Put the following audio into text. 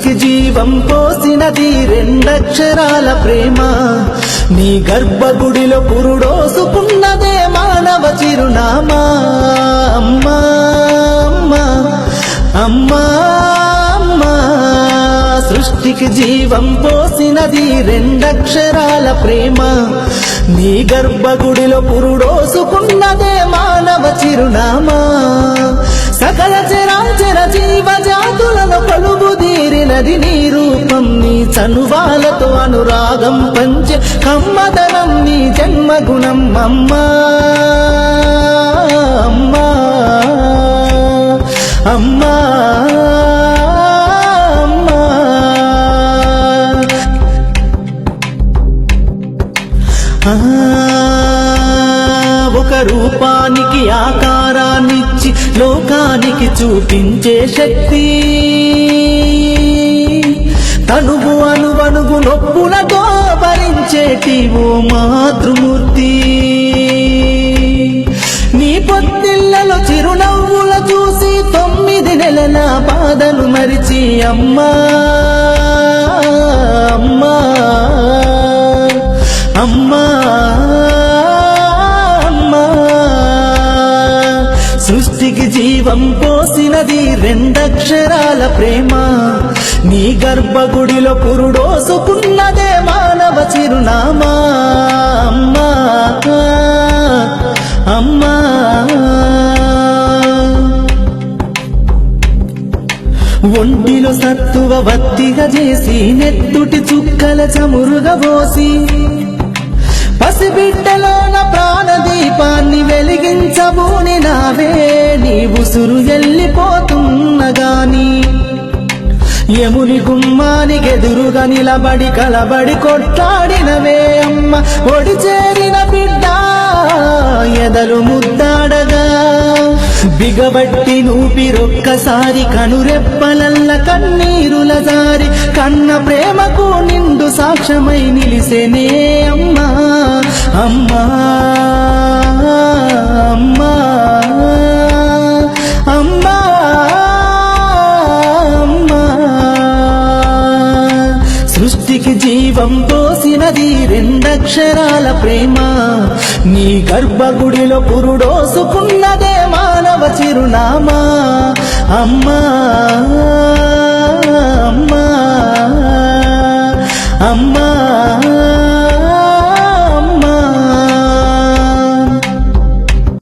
సృష్టికి జీవం పోసినది రెండక్షరాల ప్రేమ నీ గర్భగుడిలో పురుడోసుకున్నదే మానవ చిరునామా అమ్మా అమ్మా అమ్మా అమ్మా సృష్టికి జీవం పోసినది రెండక్షరాల ప్రేమ నీ గర్భగుడిలో పురుడోసుకున్నదే మానవ చిరునామా సకల చరాచర జీవజాతులను కొలువుదీరినది నీ రూపం నీ చనువాలతో అనురాగం పంచే కమ్మదనం నీ జన్మగుణం అమ్మా అమ్మా అమ్మా ఒక రూపానికి ఆకారాన్నిచ్చి లోకానికి చూపించే శక్తి తనువు అనువనుగు నొప్పులతో భరించేటి ఓ మాతృమూర్తి నీ పొత్తిళ్లలో చిరునవ్వుల చూసి 9 నెలల బాధను మరిచి అమ్మా అమ్మా అమ్మా అమ్మా సృష్టికి జీవం పోసినది రెండక్షరాల ప్రేమ నీ గర్భగుడిలో పురుడోసుకున్నదే మానవ చిరునామా అమ్మా అమ్మా ఒంటిలో సత్తువ వత్తిగా చేసి నెత్తుటి చుక్కల చమురుగా పోసి పసిబిడ్డలోన ప్రాణదీపాన్ని వెలిగించబూని నావే నీ ఉసురు ఎల్లిపోతున్నగాని యముని గుమ్మానికెదురుగా నిలబడి కలబడి కొట్లాడినవే అమ్మ ఒడి చేరిన బిడ్డ ఎదలు ముద్దాడగా బిగబట్టి నూపిరొక్కసారి కనురెప్పలల్ల కన్నీరుల జారి కన్న ప్రేమకు నిండు సాక్ష్యమై నిలిసేనే అమ్మా అమ్మా అమ్మా అమ్మా అమ్మా సృష్టికి జీవం పోసినది రెండక్షరాల ప్రేమ నీ గర్భగుడిలో పురుడోసుకున్నదే మానవ చిరునామా అమ్మా అమ్మా అమ్మా